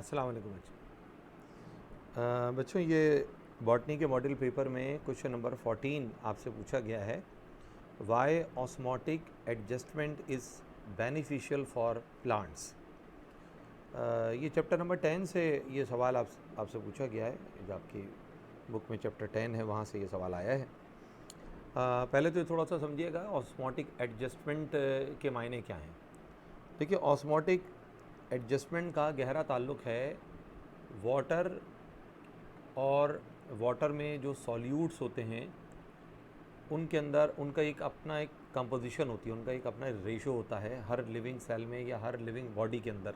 अस्सलाम वालेकुम बच्चों, ये बॉटनी के मॉडल पेपर में क्वेश्चन नंबर 14 आपसे पूछा गया है, why osmotic adjustment is beneficial for plants. ये चैप्टर नंबर 10 से ये सवाल आपसे पूछा गया है। जो आपकी बुक में चैप्टर 10 है वहाँ से ये सवाल आया है। पहले तो थोड़ा सा समझिएगा ऑस्मोटिक एडजस्टमेंट के मायने क्या हैं। देखिए, ऑस्मोटिक एडजस्टमेंट का गहरा ताल्लुक़ है वाटर और वाटर में जो सॉल्यूट्स होते हैं उनके अंदर उनका एक कंपोजिशन होती है, उनका एक अपना रेशो होता है हर लिविंग सेल में या हर लिविंग बॉडी के अंदर।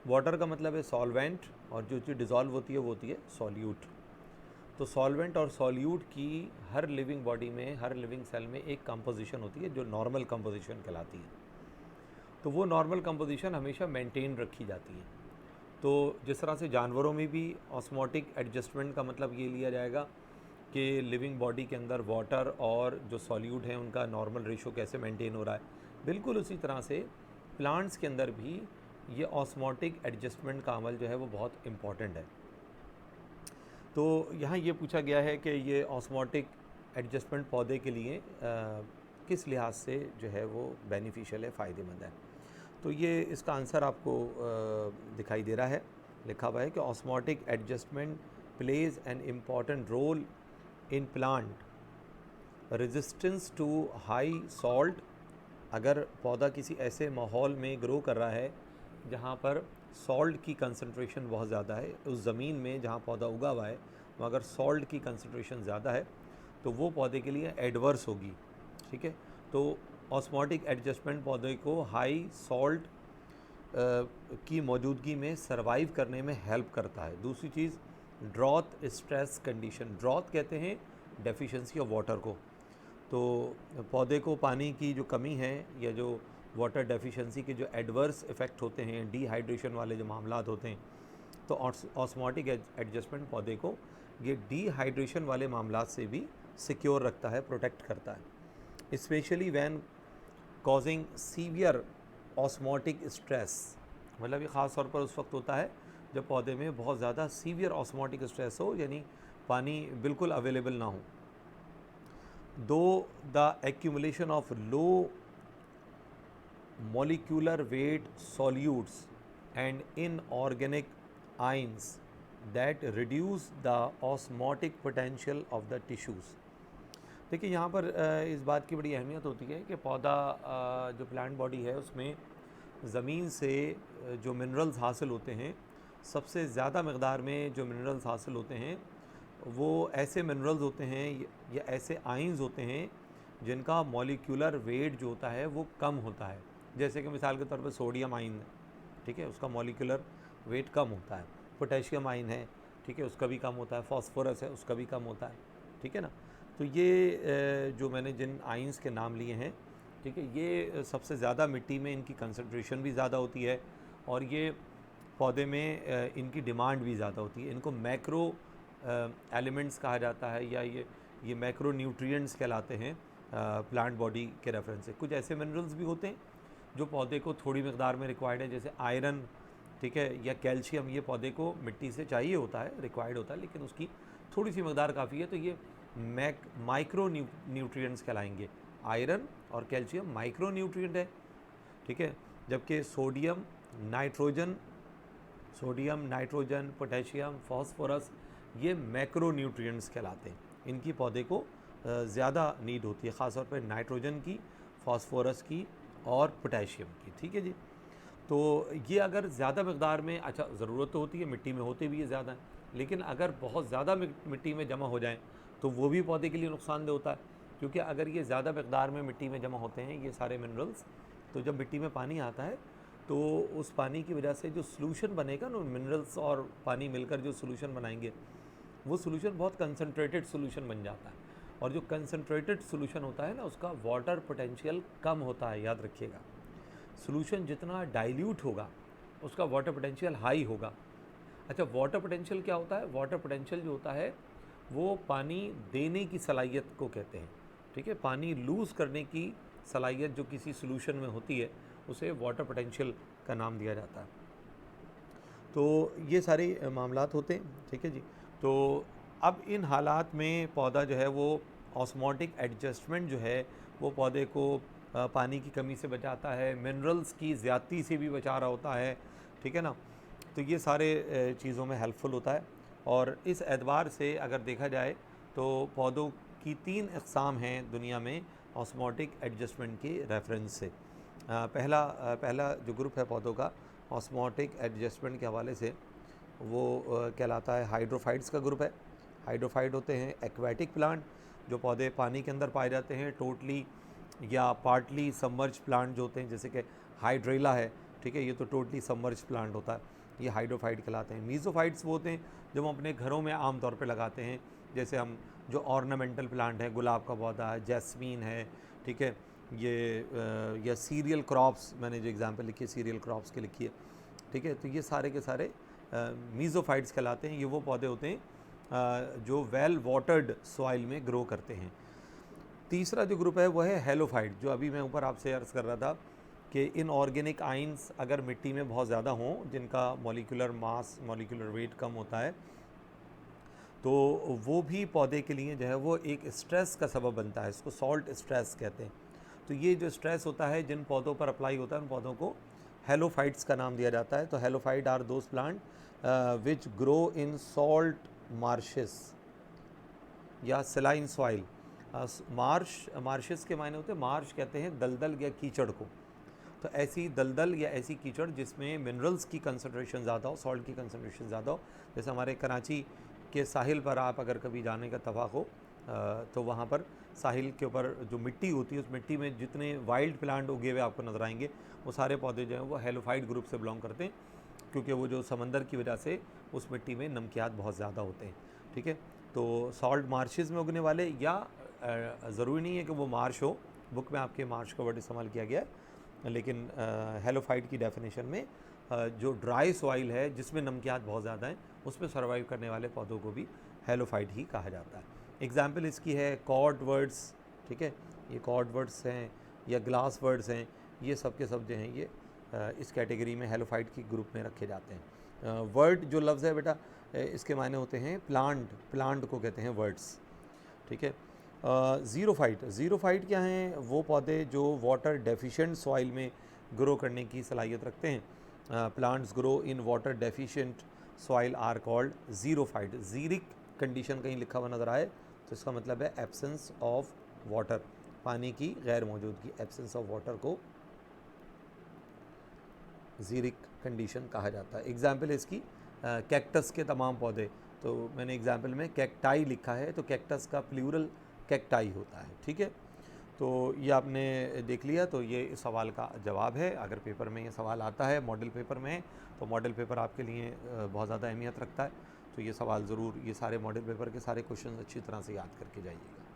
वाटर का मतलब है सॉल्वेंट और जो चीज़ डिज़ोल्व होती है वो होती है सॉल्यूट। तो सॉल्वेंट और सॉल्यूट की हर लिविंग बॉडी में, हर लिविंग सेल में एक कंपोजिशन होती है जो नॉर्मल कंपोजिशन कहलाती है। तो वो नॉर्मल कंपोजिशन हमेशा मेंटेन रखी जाती है। तो जिस तरह से जानवरों में भी ऑस्मोटिक एडजस्टमेंट का मतलब ये लिया जाएगा कि लिविंग बॉडी के अंदर वाटर और जो सॉल्यूट हैं उनका नॉर्मल रेशो कैसे मेंटेन हो रहा है, बिल्कुल उसी तरह से प्लांट्स के अंदर भी ये ऑस्मोटिक एडजस्टमेंट का अमल जो है वो बहुत इम्पॉर्टेंट है। तो यहाँ ये पूछा गया है कि ये ऑस्मोटिक एडजस्टमेंट पौधे के लिए किस लिहाज से जो है वो बेनिफिशियल है, फ़ायदेमंद है। तो ये इसका आंसर आपको दिखाई दे रहा है, लिखा हुआ है कि osmotic adjustment plays an important role in plant resistance to high salt. अगर पौधा किसी ऐसे माहौल में ग्रो कर रहा है जहाँ पर सॉल्ट की कंसंट्रेशन बहुत ज़्यादा है, उस ज़मीन में जहाँ पौधा उगा हुआ है वहाँ अगर सॉल्ट की कंसंट्रेशन ज़्यादा है तो वो पौधे के लिए एडवर्स होगी। ठीक है, तो ऑस्मोटिक एडजस्टमेंट पौधे को हाई सॉल्ट की मौजूदगी में सरवाइव करने में हेल्प करता है। दूसरी चीज़, ड्रॉथ स्ट्रेस कंडीशन, ड्रॉथ कहते हैं डेफिशिएंसी ऑफ वाटर को। तो पौधे को पानी की जो कमी है या जो वाटर डेफिशिएंसी के जो एडवर्स इफ़ेक्ट होते हैं, डिहाइड्रेशन वाले जो मामलात होते हैं, तो ऑस्मोटिक एडजस्टमेंट पौधे को ये डिहाइड्रेशन वाले मामलात से भी सिक्योर रखता है, प्रोटेक्ट करता है। Specially when causing severe osmotic stress, मतलब ये ख़ास तौर पर उस वक्त होता है जब पौधे में बहुत ज़्यादा सीवियर ऑस्मोटिक स्ट्रेस हो, यानी पानी बिल्कुल अवेलेबल ना हो। दो the accumulation of low molecular weight solutes and inorganic ions that reduce the osmotic potential of the tissues। देखिए, यहाँ पर इस बात की बड़ी अहमियत होती है कि पौधा जो प्लांट बॉडी है उसमें ज़मीन से जो मिनरल्स हासिल होते हैं, सबसे ज़्यादा मकदार में जो मिनरल्स हासिल होते हैं वो ऐसे मिनरल्स होते हैं या ऐसे आइंस होते हैं जिनका मॉलिक्यूलर वेट जो होता है वो कम होता है। जैसे कि मिसाल के तौर पर सोडियम आइन है, ठीक है, उसका मॉलिक्यूलर वेट कम होता है। पोटेशियम आइन है, ठीक है, उसका भी कम होता है। फॉस्फोरस है, उसका भी कम होता है। ठीक है ना। तो ये जो मैंने जिन आइंस के नाम लिए हैं, ठीक है, ये सबसे ज़्यादा मिट्टी में इनकी कंसंट्रेशन भी ज़्यादा होती है और ये पौधे में इनकी डिमांड भी ज़्यादा होती है। इनको मैक्रो एलिमेंट्स कहा जाता है या ये मैक्रो न्यूट्रिएंट्स कहलाते हैं प्लांट बॉडी के रेफरेंस से। कुछ ऐसे मिनरल्स भी होते हैं जो पौधे को थोड़ी मकदार में रिक्वायर्ड है, जैसे आयरन, ठीक है, या कैल्शियम। ये पौधे को मिट्टी से चाहिए होता है, रिक्वायर्ड होता है, लेकिन उसकी थोड़ी सी मकदार काफ़ी है, तो ये माइक्रो न्यूट्रिएंट्स कहलाएंगे। आयरन और कैल्शियम माइक्रो न्यूट्रिएंट है, ठीक है, जबकि सोडियम नाइट्रोजन पोटेशियम फॉस्फोरस ये मैक्रो न्यूट्रिएंट्स कहलाते हैं। इनकी पौधे को ज़्यादा नीड होती है, ख़ास तौर पर नाइट्रोजन की, फॉस्फोरस की और पोटेशियम की। ठीक है जी। तो ये अगर ज़्यादा मकदार में, अच्छा ज़रूरत तो होती है, मिट्टी में होते भी ये ज़्यादा हैं, लेकिन अगर बहुत ज़्यादा मिट्टी में जमा हो जाएं तो वो भी पौधे के लिए नुकसानदेह होता है। क्योंकि अगर ये ज़्यादा मकदार में मिट्टी में जमा होते हैं ये सारे मिनरल्स, तो जब मिट्टी में पानी आता है तो उस पानी की वजह से जो सॉल्यूशन बनेगा ना, मिनरल्स और पानी मिलकर जो सॉल्यूशन बनाएंगे वो सॉल्यूशन बहुत कंसनट्रेटेड सॉल्यूशन बन जाता है। और जो कंसनट्रेटेड सॉल्यूशन होता है ना, उसका वाटर पोटेंशियल कम होता है, याद रखिएगा। सॉल्यूशन जितना डाइल्यूट होगा उसका वाटर पोटेंशियल हाई होगा। अच्छा, वाटर पोटेंशियल क्या होता है? वाटर पोटेंशियल जो होता है वो पानी देने की सलाहियत को कहते हैं। ठीक है, पानी लूज़ करने की सलाहियत जो किसी सॉल्यूशन में होती है उसे वाटर पोटेंशियल का नाम दिया जाता है। तो ये सारे मामलात होते हैं, ठीक है जी। तो अब इन हालात में पौधा जो है वो ऑस्मोटिक एडजस्टमेंट जो है वो पौधे को पानी की कमी से बचाता है, मिनरल्स की ज़्यादती से भी बचा रहा होता है, ठीक है ना। तो ये सारे चीज़ों में हेल्पफुल होता है। और इस एतबार से अगर देखा जाए तो पौधों की 3 अक़साम हैं दुनिया में ऑस्मोटिक एडजस्टमेंट के रेफरेंस से। पहला जो ग्रुप है पौधों का ऑस्मोटिक एडजस्टमेंट के हवाले से वो कहलाता है हाइड्रोफाइट्स का ग्रुप है। हाइड्रोफाइट होते हैं एक्वेटिक प्लांट जो पौधे पानी के अंदर पाए जाते हैं, टोटली या पार्टली सबमर्ज प्लांट जो होते हैं, जैसे कि हाइड्रेला है, ठीक है, ये तो टोटली सबमर्ज प्लांट होता है, ये हाइड्रोफाइट कहलाते हैं। मीज़ोफाइट्स वो होते हैं जो हम अपने घरों में आम तौर पे लगाते हैं, जैसे हम जो ऑर्नामेंटल प्लांट है, गुलाब का पौधा है, जैस्मीन है, ठीक है, ये या सीरियल क्रॉप्स, मैंने जो एग्जांपल लिखी है सीरियल क्रॉप्स की लिखी है, ठीक है। तो ये सारे के सारे मीज़ोफाइट्स कहलाते हैं। ये वो पौधे होते हैं जो वेल वाटर्ड सॉइल में ग्रो करते हैं। तीसरा जो ग्रुप है वो है हेलोफाइट, जो अभी मैं ऊपर आपसे अर्ज़ कर रहा था कि इनऑर्गेनिक आइंस अगर मिट्टी में बहुत ज़्यादा हों, जिनका मॉलिक्यूलर मास, मॉलिक्यूलर वेट कम होता है, तो वो भी पौधे के लिए जो है वो एक स्ट्रेस का सबब बनता है। इसको सॉल्ट स्ट्रेस कहते हैं। तो ये जो स्ट्रेस होता है जिन पौधों पर अप्लाई होता है उन पौधों को हेलोफाइट्स का नाम दिया जाता है। तो halophyte are those plant which grow in salt marshes या सेलाइन सॉइल। मार्शेस के मायने होते हैं, मार्श कहते हैं दलदल या कीचड़ को। तो ऐसी दलदल या ऐसी कीचड़ जिसमें मिनरल्स की कंसंट्रेशन ज़्यादा हो, सॉल्ट की कंसंट्रेशन ज़्यादा हो, जैसे हमारे कराची के साहिल पर आप अगर कभी जाने का इत्तफाक हो तो वहाँ पर साहिल के ऊपर जो मिट्टी होती है उस मिट्टी में जितने वाइल्ड प्लांट उगे हुए आपको नज़र आएंगे वो सारे पौधे जो हैं वो हेलोफाइट ग्रुप से बिलोंग करते हैं, क्योंकि वो जो समंदर की वजह से उस मिट्टी में नमकियात बहुत ज़्यादा होते हैं, ठीक है। तो सॉल्ट मार्शेस में उगने वाले, या ज़रूरी नहीं है कि वो मार्श हो, बुक में आपके मार्श का वर्ड इस्तेमाल किया गया है, लेकिन हेलोफाइट की डेफिनेशन में जो ड्राई सॉइल है जिसमें नमकियात बहुत ज़्यादा हैं उसमें सर्वाइव करने वाले पौधों को भी हेलोफाइट ही कहा जाता है। एग्जाम्पल इसकी है कॉर्ड वर्ड्स, ठीक है, ये कॉर्ड वर्ड्स हैं या ग्लास वर्ड्स हैं, ये सब के सब जो हैं ये इस कैटेगरी में हेलोफाइट की ग्रुप में रखे जाते हैं। वर्ड जो लफ्ज़ है बेटा इसके मायने होते हैं प्लांट, प्लांट को कहते हैं वर्ड्स, ठीक है। ज़ीरोफाइट क्या हैं? वो पौधे जो वाटर डेफिशिएंट सॉइल में ग्रो करने की सलाहियत रखते हैं। Plants grow in water deficient soil are called xerophyte. Xeric condition कहीं लिखा हुआ नज़र आए तो इसका मतलब है एब्सेंस ऑफ वाटर, पानी की गैर मौजूदगी, एब्सेंस ऑफ वाटर को ज़ीरिक कंडीशन कहा जाता है। एग्जाम्पल इसकी कैक्टस के तमाम पौधे, तो मैंने एग्जाम्पल में कैक्टाई लिखा है, तो कैक्टस का प्लूरल कैक्टाई होता है, ठीक है। तो ये आपने देख लिया, तो ये इस सवाल का जवाब है। अगर पेपर में ये सवाल आता है, मॉडल पेपर में है, तो मॉडल पेपर आपके लिए बहुत ज़्यादा अहमियत रखता है। तो ये सवाल ज़रूर, ये सारे मॉडल पेपर के सारे क्वेश्चन अच्छी तरह से याद करके जाइएगा।